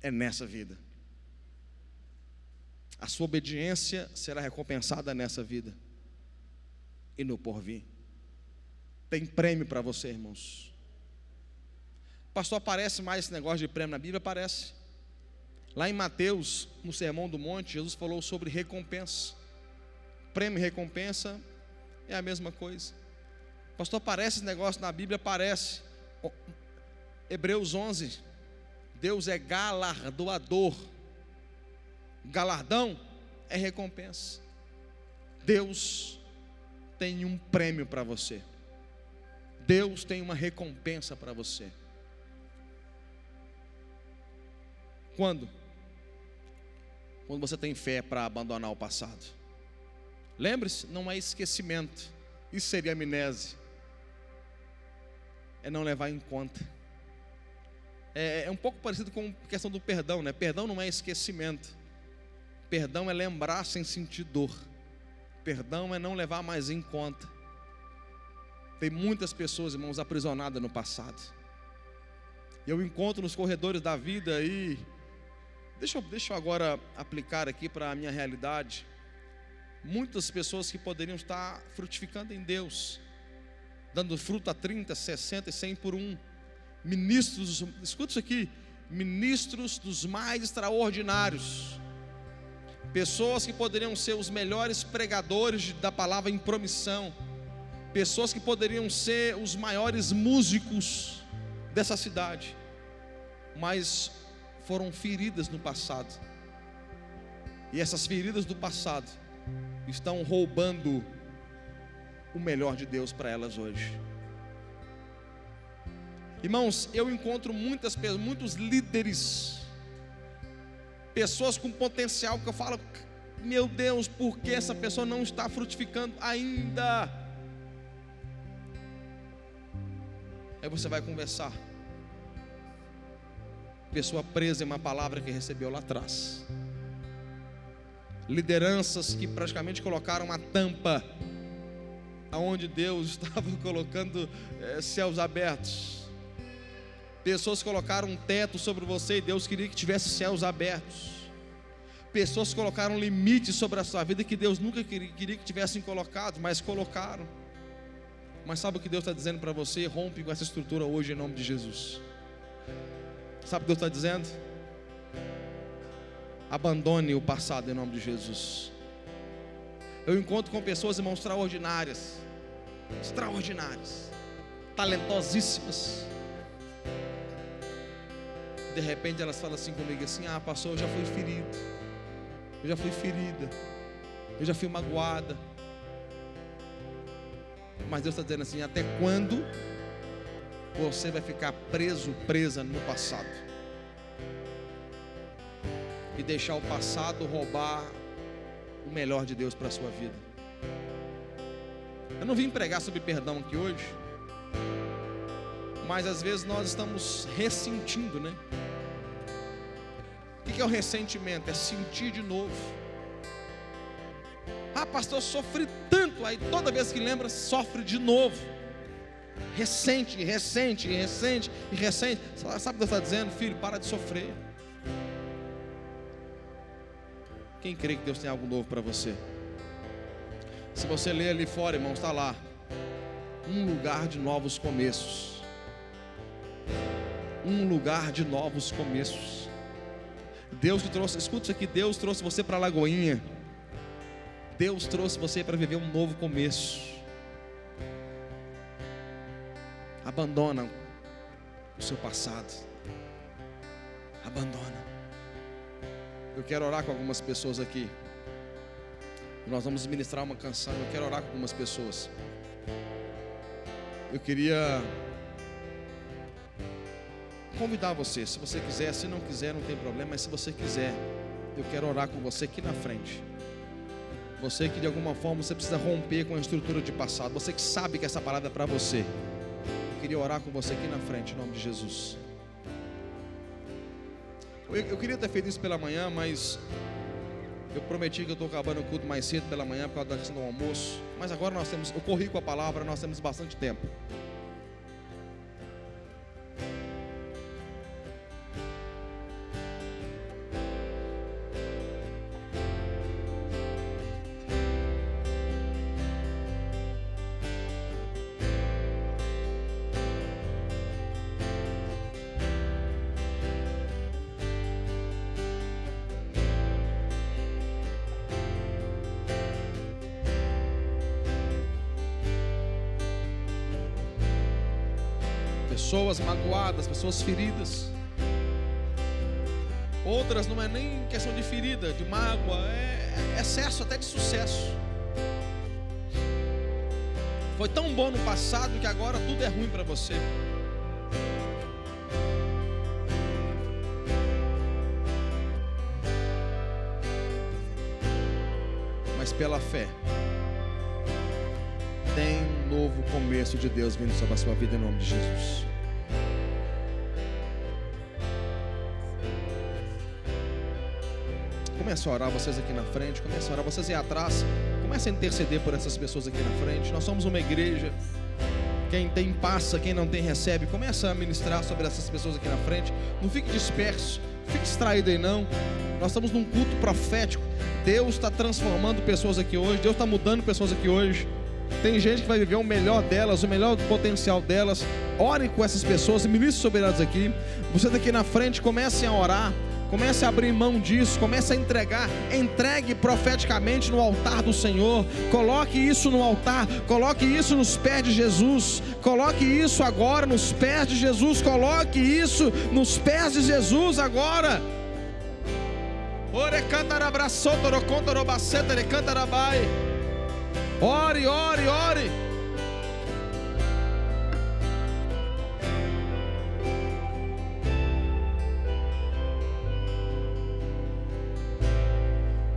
É nessa vida. A sua obediência será recompensada nessa vida e no porvir. Tem prêmio para você, irmãos. Pastor, aparece mais esse negócio de prêmio na Bíblia? Aparece. Lá em Mateus, no Sermão do Monte, Jesus falou sobre recompensa. Prêmio e recompensa é a mesma coisa. Pastor, aparece esse negócio na Bíblia? Aparece. Hebreus 11, Deus é galardoador. Galardão é recompensa. Deus tem um prêmio para você. Deus tem uma recompensa para você. Quando? Quando você tem fé para abandonar o passado. Lembre-se, não é esquecimento. Isso seria amnésia. É não levar em conta. É um pouco parecido com a questão do perdão, né? Perdão não é esquecimento. Perdão é lembrar sem sentir dor. Perdão é não levar mais em conta. Tem muitas pessoas, irmãos, aprisionadas no passado. Eu encontro nos corredores da vida e deixa eu agora aplicar aqui para a minha realidade. Muitas pessoas que poderiam estar frutificando em Deus, dando fruto a 30, 60 e 100 por um. Ministros, escuta isso aqui, ministros dos mais extraordinários. Pessoas que poderiam ser os melhores pregadores da palavra em promissão. Pessoas que poderiam ser os maiores músicos dessa cidade, mas foram feridas no passado. E essas feridas do passado estão roubando o melhor de Deus para elas hoje. Irmãos, eu encontro muitas pessoas, muitos líderes, pessoas com potencial que eu falo: meu Deus, por que essa pessoa não está frutificando ainda? Aí você vai conversar. Pessoa presa em uma palavra que recebeu lá atrás. Lideranças que praticamente colocaram uma tampa aonde Deus estava colocando céus abertos. Pessoas colocaram um teto sobre você e Deus queria que tivesse céus abertos. Pessoas colocaram limites sobre a sua vida que Deus nunca queria que tivessem colocado, mas colocaram. Mas sabe o que Deus está dizendo para você? Rompe com essa estrutura hoje em nome de Jesus. Sabe o que Deus está dizendo? Abandone o passado em nome de Jesus. Eu encontro com pessoas, irmãos, extraordinárias, talentosíssimas. De repente elas falam assim comigo assim: ah, pastor, eu já fui ferido, eu já fui ferida, eu já fui magoada. Mas Deus está dizendo assim: até quando você vai ficar presa no passado e deixar o passado roubar o melhor de Deus para a sua vida? Eu não vim pregar sobre perdão aqui hoje, mas às vezes nós estamos ressentindo, né? O que é o ressentimento? É sentir de novo. Ah, pastor, eu sofri tanto. Aí toda vez que lembra, sofre de novo. Ressente. Sabe o que Deus está dizendo? Filho, para de sofrer. Quem crê que Deus tem algo novo para você? Se você ler ali fora, irmão, está lá: um lugar de novos começos. Um lugar de novos começos. Deus te trouxe, escuta isso aqui: Deus trouxe você para a Lagoinha. Deus trouxe você para viver um novo começo. Abandona o seu passado. Abandona. Eu quero orar com algumas pessoas aqui. Nós vamos ministrar uma canção. Eu quero orar com algumas pessoas. Eu queria convidar você, se você quiser. Se não quiser, não tem problema. Mas se você quiser, eu quero orar com você aqui na frente. Você que de alguma forma você precisa romper com a estrutura de passado. Você que sabe que essa palavra é para você. Eu queria orar com você aqui na frente, em nome de Jesus. Eu queria ter feito isso pela manhã, mas eu prometi que eu estou acabando o culto mais cedo pela manhã por causa da questão do almoço. Mas agora eu corri com a palavra, nós temos bastante tempo. Pessoas magoadas, pessoas feridas. Outras não é nem questão de ferida, de mágoa, é excesso até de sucesso. Foi tão bom no passado que agora tudo é ruim para você. Mas pela fé, tem um novo começo de Deus vindo sobre a sua vida em nome de Jesus. Comece a orar, vocês aqui na frente. Comece a orar, vocês aí atrás. Comece a interceder por essas pessoas aqui na frente. Nós somos uma igreja. Quem tem passa, quem não tem recebe. Comece a ministrar sobre essas pessoas aqui na frente. Não fique disperso, não fique distraído aí não. Nós estamos num culto profético. Deus está transformando pessoas aqui hoje. Deus está mudando pessoas aqui hoje. Tem gente que vai viver o melhor delas, o melhor potencial delas. Ore com essas pessoas e ministre sobre elas aqui. Você daqui na frente, comece a orar. Comece a abrir mão disso, comece a entregar. Entregue profeticamente no altar do Senhor. Coloque isso no altar, coloque isso nos pés de Jesus. Coloque isso agora nos pés de Jesus. Coloque isso nos pés de Jesus agora. Ore cantarabraçotoro contorobacete cantarabai. Ore, ore, ore.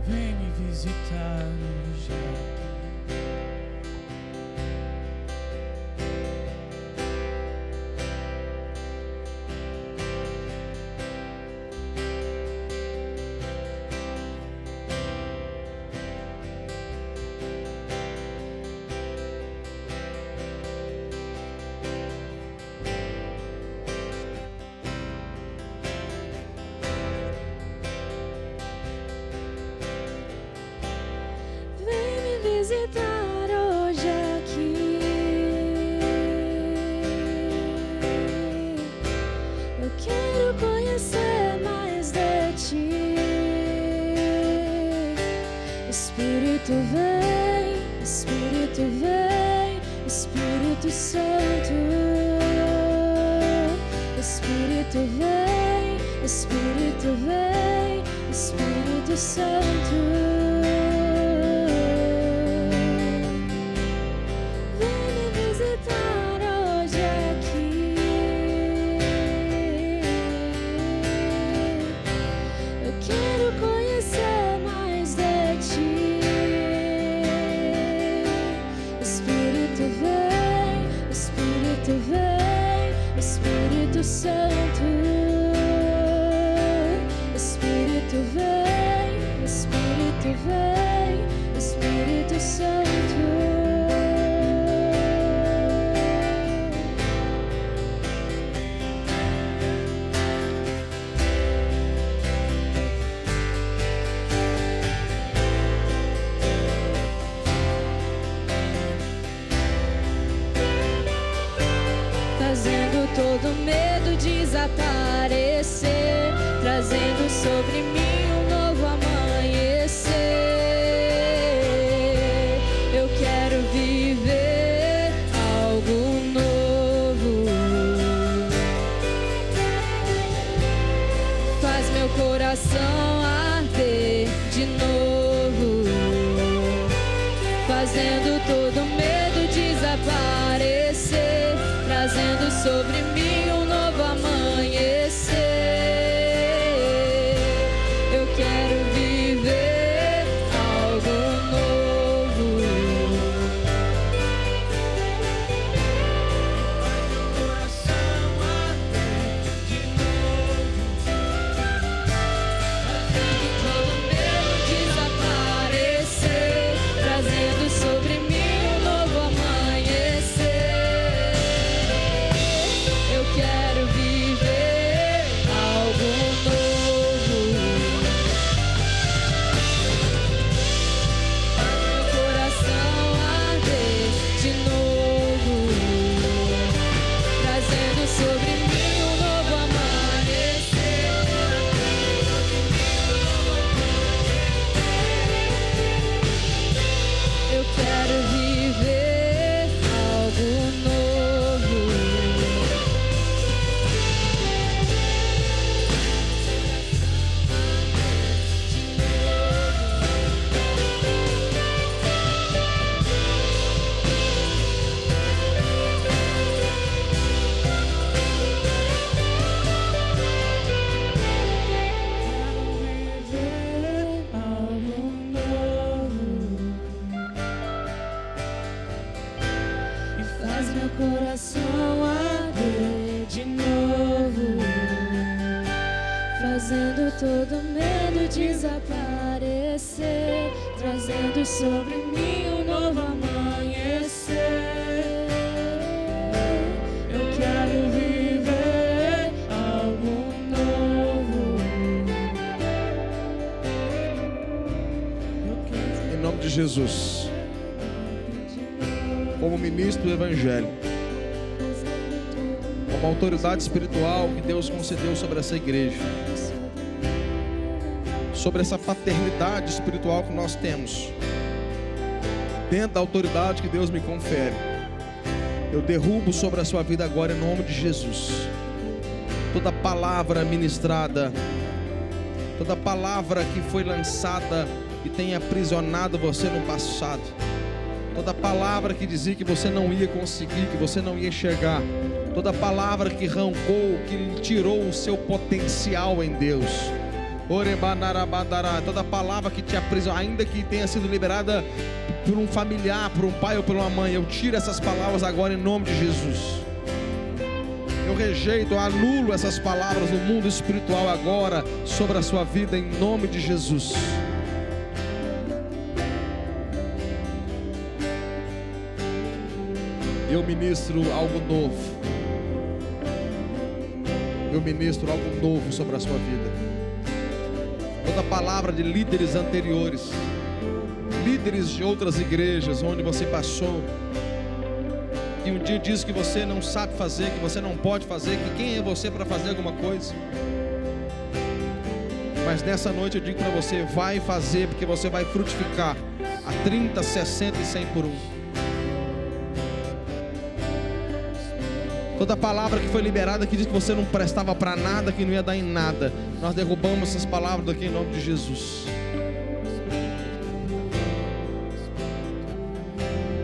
Vem me visitar hoje. Visitar hoje aqui. Eu quero conhecer mais de ti. Espírito vem, Espírito vem, Espírito Santo. Espírito vem, Espírito vem, Espírito Santo. Vem me visitar hoje aqui. Eu quero conhecer mais de ti. Espírito vem, Espírito vem, Espírito Santo. Espírito vem, Espírito vem, Espírito Santo. Fazendo todo medo desaparecer, trazendo sobre mim um novo amanhecer. Eu quero viver algo novo. Faz meu coração arder de novo, fazendo todo medo desaparecer, trazendo sobre mim um novo amanhecer. Eu quero viver algo novo. Faz meu coração arder de novo, fazendo todo medo desaparecer, trazendo sobre mim um novo amanhecer. Eu quero viver algo novo. Faz meu coração arder de novo, trazendo sobre mim um novo amanhecer. Eu quero viver algo novo. Viver algo novo. E faz meu coração arder de novo, fazendo todo medo desaparecer, trazendo sobre mim um novo amanhecer. Eu quero viver algo novo. Eu quero Em nome de Jesus, como ministro do Evangelho, como autoridade espiritual que Deus concedeu sobre essa igreja, sobre essa paternidade espiritual que nós temos, dentro da autoridade que Deus me confere, eu derrubo sobre a sua vida agora em nome de Jesus toda palavra ministrada, toda palavra que foi lançada e tem aprisionado você no passado, toda palavra que dizia que você não ia conseguir, que você não ia chegar, toda palavra que arrancou, que tirou o seu potencial em Deus, toda palavra que te aprisionou, ainda que tenha sido liberada por um familiar, por um pai ou por uma mãe, eu tiro essas palavras agora em nome de Jesus. Eu rejeito, eu anulo essas palavras no mundo espiritual agora sobre a sua vida em nome de Jesus. Eu ministro algo novo. Eu ministro algo novo sobre a sua vida. Toda palavra de líderes anteriores, líderes de outras igrejas onde você passou, que um dia diz que você não sabe fazer, que você não pode fazer, que quem é você para fazer alguma coisa? Mas nessa noite eu digo para você, vai fazer, porque você vai frutificar a 30, 60 e 100 por 1. Toda palavra que foi liberada que diz que você não prestava para nada, que não ia dar em nada, nós derrubamos essas palavras daqui em nome de Jesus.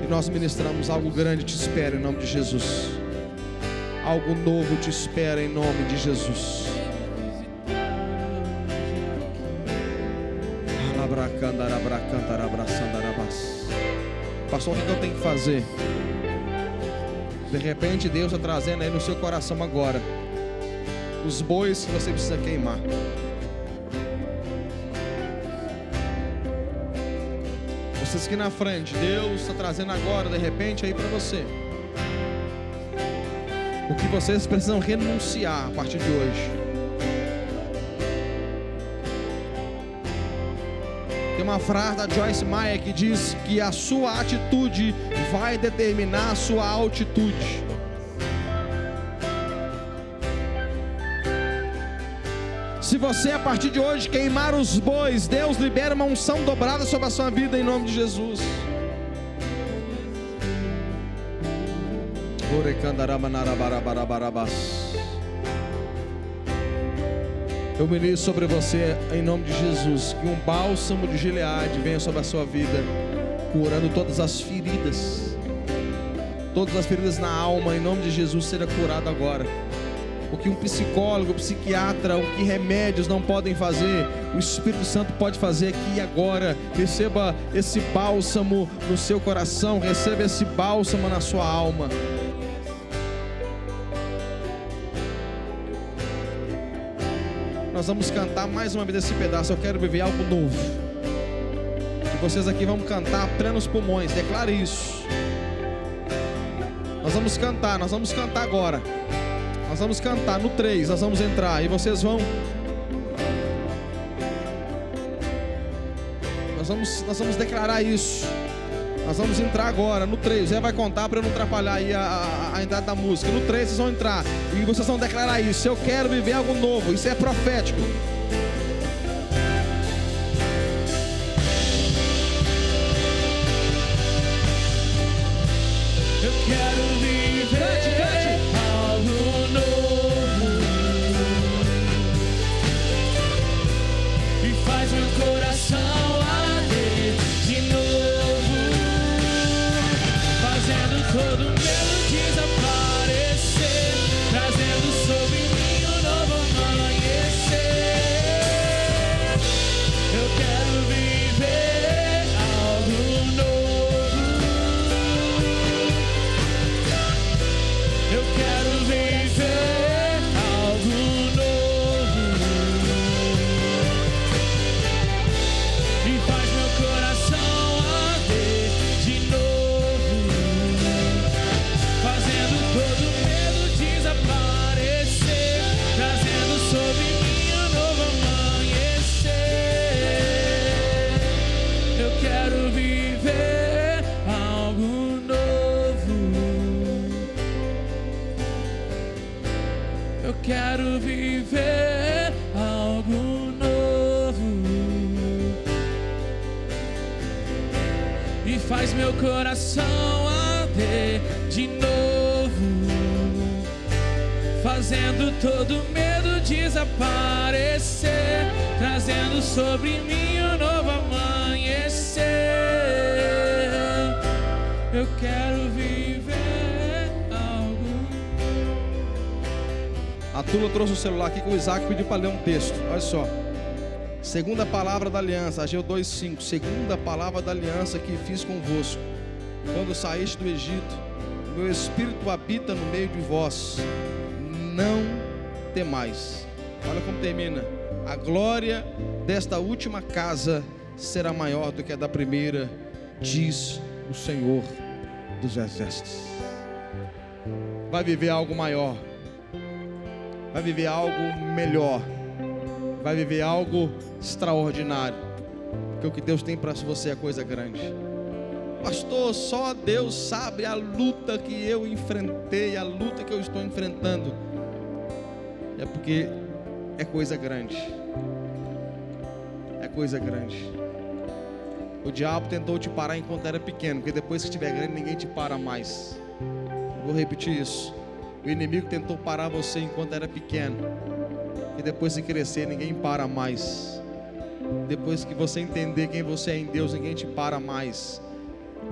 E nós ministramos algo grande te espera em nome de Jesus. Algo novo te espera em nome de Jesus. Pastor, o que eu tenho que fazer? De repente Deus está trazendo aí no seu coração agora os bois que você precisa queimar. Vocês aqui na frente, Deus está trazendo agora de repente aí para você o que vocês precisam renunciar a partir de hoje. Tem uma frase da Joyce Meyer que diz que a sua atitude vai determinar a sua altitude. Se você a partir de hoje queimar os bois, Deus libera uma unção dobrada sobre a sua vida em nome de Jesus. Eu ministro sobre você em nome de Jesus, que um bálsamo de Gileade venha sobre a sua vida, curando todas as feridas na alma, em nome de Jesus, seja curado agora. O que um psicólogo, um psiquiatra, o que remédios não podem fazer, o Espírito Santo pode fazer aqui e agora. Receba esse bálsamo no seu coração, receba esse bálsamo na sua alma. Nós vamos cantar mais uma vez esse pedaço. Eu quero viver algo novo. E vocês aqui vão cantar plenos pulmões. Declare isso. Nós vamos cantar agora. Nós vamos cantar no 3, nós vamos entrar. E vocês vão. Nós vamos declarar isso. Nós vamos entrar agora no 3. O Zé vai contar para eu não atrapalhar aí a entrada da música. No 3 vocês vão entrar e vocês vão declarar isso. Eu quero viver algo novo. Isso é profético. Eu quero viver algo novo e faz meu coração arder de novo, fazendo todo medo desaparecer, trazendo sobre mim um novo amanhecer. Eu quero viver algo novo. Eu quero viver algo novo e faz meu coração arder de novo, fazendo todo medo desaparecer, trazendo sobre mim um novo amanhecer. Eu quero viver algo novo. Eu quero viver algo novo e faz meu coração arder de novo, fazendo todo medo desaparecer, trazendo sobre mim um novo amanhecer. Eu quero viver algo. A Tula trouxe o celular aqui que o Isaac pediu para ler um texto. Olha só. Segunda palavra da aliança, Ageu 2:5. Segunda palavra da aliança que fiz convosco, quando saíste do Egito, meu espírito habita no meio de vós. Não temais. Olha como termina. A glória desta última casa será maior do que a da primeira, diz o Senhor dos Exércitos. Vai viver algo maior. Vai viver algo melhor. Vai viver algo extraordinário. Porque o que Deus tem para você é coisa grande. Pastor, só Deus sabe a luta que eu enfrentei, a luta que eu estou enfrentando. É porque é coisa grande. é coisa grande. O diabo tentou te parar enquanto era pequeno, porque depois que estiver grande ninguém te para mais. Vou repetir isso. O inimigo tentou parar você enquanto era pequeno, e depois de crescer ninguém para mais. Depois que você entender quem você é em Deus, ninguém te para mais.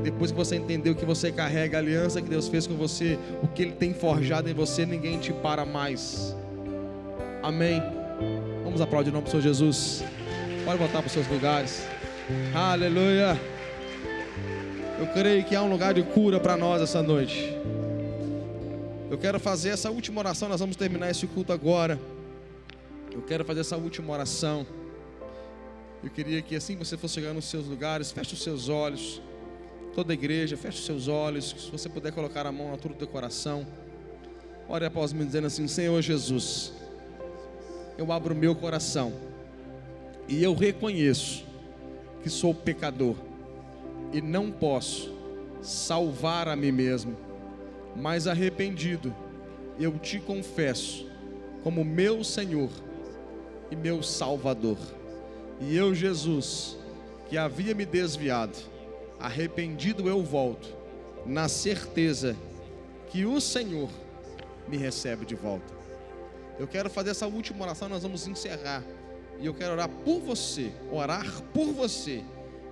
Depois que você entender o que você carrega, a aliança que Deus fez com você, o que Ele tem forjado em você, ninguém te para mais. Amém. Vamos aplaudir o nome do Senhor Jesus. Pode voltar para os seus lugares. Aleluia. Eu creio que há um lugar de cura para nós essa noite. Eu quero fazer essa última oração. Nós vamos terminar esse culto agora. Eu quero fazer essa última oração. Eu queria que assim que você for chegar nos seus lugares, feche os seus olhos. Toda a igreja, feche os seus olhos. Se você puder colocar a mão na altura do teu coração, ore após mim dizendo assim: Senhor Jesus, eu abro o meu coração e eu reconheço que sou pecador e não posso salvar a mim mesmo, mas arrependido eu te confesso como meu Senhor e meu Salvador. E eu, Jesus, que havia me desviado, arrependido eu volto, na certeza que o Senhor me recebe de volta. Eu quero fazer essa última oração, nós vamos encerrar. E eu quero orar por você,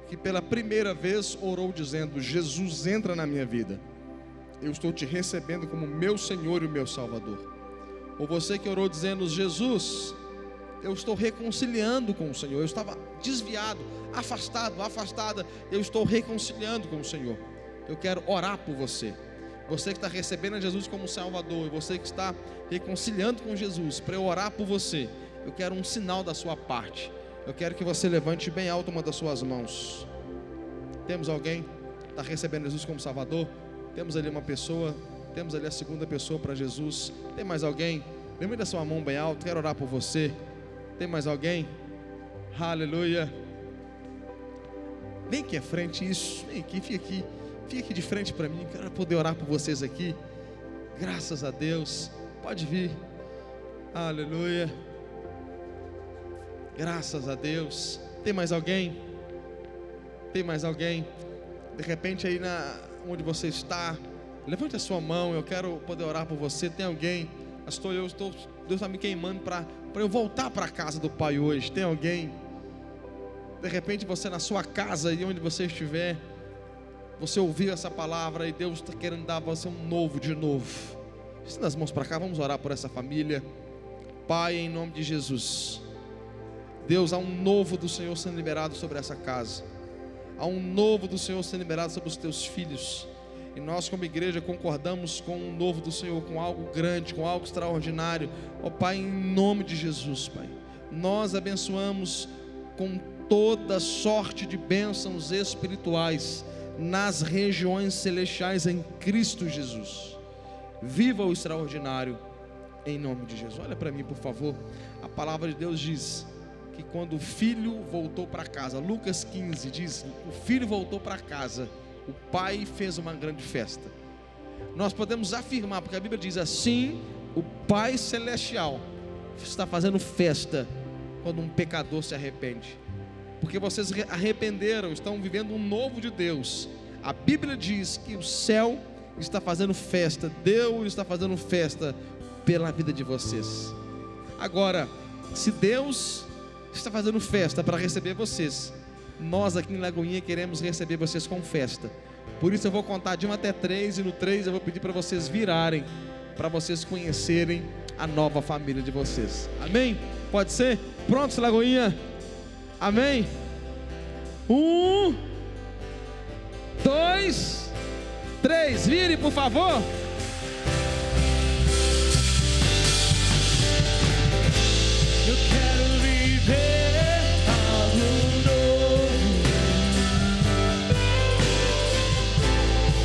que pela primeira vez orou dizendo: Jesus, entra na minha vida. Eu estou te recebendo como meu Senhor e o meu Salvador. Ou você que orou dizendo: Jesus, eu estou reconciliando com o Senhor. Eu estava desviado, afastada. Eu estou reconciliando com o Senhor. Eu quero orar por você. Você que está recebendo a Jesus como Salvador, e você que está reconciliando com Jesus, para eu orar por você, eu quero um sinal da sua parte. Eu quero que você levante bem alto uma das suas mãos. Temos alguém que está recebendo Jesus como Salvador? Temos ali uma pessoa, temos ali a segunda pessoa para Jesus. Tem mais alguém? Levante a sua mão bem alto, quero orar por você. Tem mais alguém? Aleluia. Vem aqui à frente, isso, vem aqui, fica aqui de frente para mim. Quero poder orar por vocês aqui. Graças a Deus. Pode vir. Aleluia. Graças a Deus. Tem mais alguém? Tem mais alguém? De repente aí onde você está, levante a sua mão. Eu quero poder orar por você. Tem alguém? Pastor, Deus está me queimando para eu voltar para a casa do Pai hoje. Tem alguém? De repente você na sua casa e onde você estiver, você ouviu essa palavra e Deus está querendo dar a você um novo de novo. Estenda as mãos para cá, vamos orar por essa família. Pai, em nome de Jesus, Deus, há um novo do Senhor sendo liberado sobre essa casa. Há um novo do Senhor sendo liberado sobre os teus filhos. E nós como igreja concordamos com um novo do Senhor, com algo grande, com algo extraordinário. Ó Pai, em nome de Jesus, Pai, nós abençoamos com toda sorte de bênçãos espirituais nas regiões celestiais em Cristo Jesus. Viva o extraordinário em nome de Jesus. Olha para mim, por favor. A palavra de Deus diz que quando o filho voltou para casa, Lucas 15 diz: o filho voltou para casa, o pai fez uma grande festa. Nós podemos afirmar, porque a Bíblia diz assim: o Pai Celestial está fazendo festa quando um pecador se arrepende, porque vocês arrependeram, estão vivendo um novo de Deus. A Bíblia diz que o céu está fazendo festa, Deus está fazendo festa pela vida de vocês. Agora, se Deus está fazendo festa para receber vocês, nós aqui em Lagoinha queremos receber vocês com festa. Por isso eu vou contar de 1 até 3, e no 3 eu vou pedir para vocês virarem, para vocês conhecerem a nova família de vocês. Amém? Pode ser? Prontos, Lagoinha? Amém? 1, 2, 3, vire por favor. Eu quero viver algo novo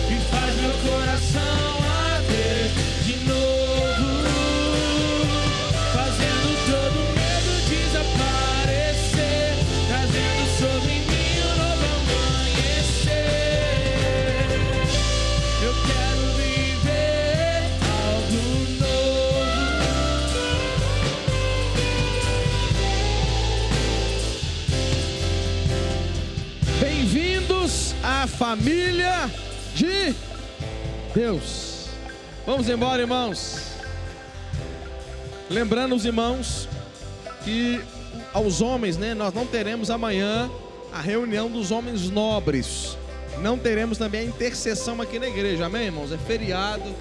e faz meu coração arder de novo, fazendo todo medo desaparecer, trazendo sobre mim um novo amanhecer. Eu quero viver algo novo. a família de Deus. Vamos embora, irmãos. Lembrando os irmãos que aos homens, né, nós não teremos amanhã a reunião dos homens nobres. Não teremos também a intercessão aqui na igreja, amém, irmãos? É feriado.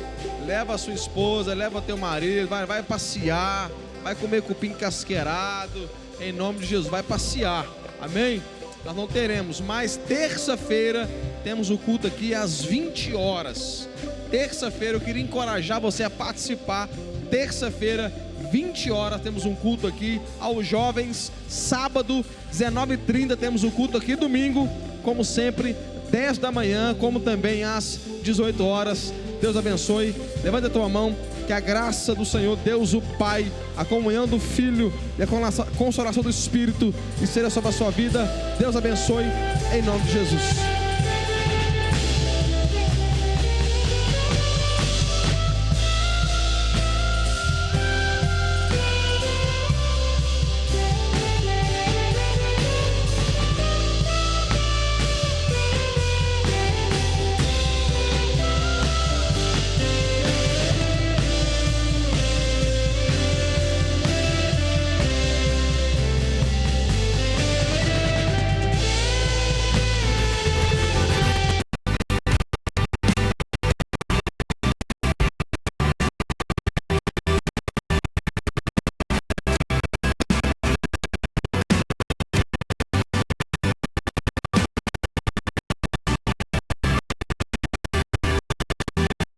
Leva a sua esposa, leva teu marido, vai passear, vai comer cupim casqueirado, em nome de Jesus, vai passear, amém? Nós não teremos, mas terça-feira temos o culto aqui às 20 horas. Terça-feira eu queria encorajar você a participar. Terça-feira, 20 horas, temos um culto aqui aos jovens. Sábado, 19h30, temos o culto aqui. Domingo, como sempre, 10 da manhã, como também às 18 horas. Deus abençoe. Levanta a tua mão, que a graça do Senhor, Deus o Pai, a comunhão do Filho e a consolação do Espírito esteja sobre a sua vida. Deus abençoe, em nome de Jesus.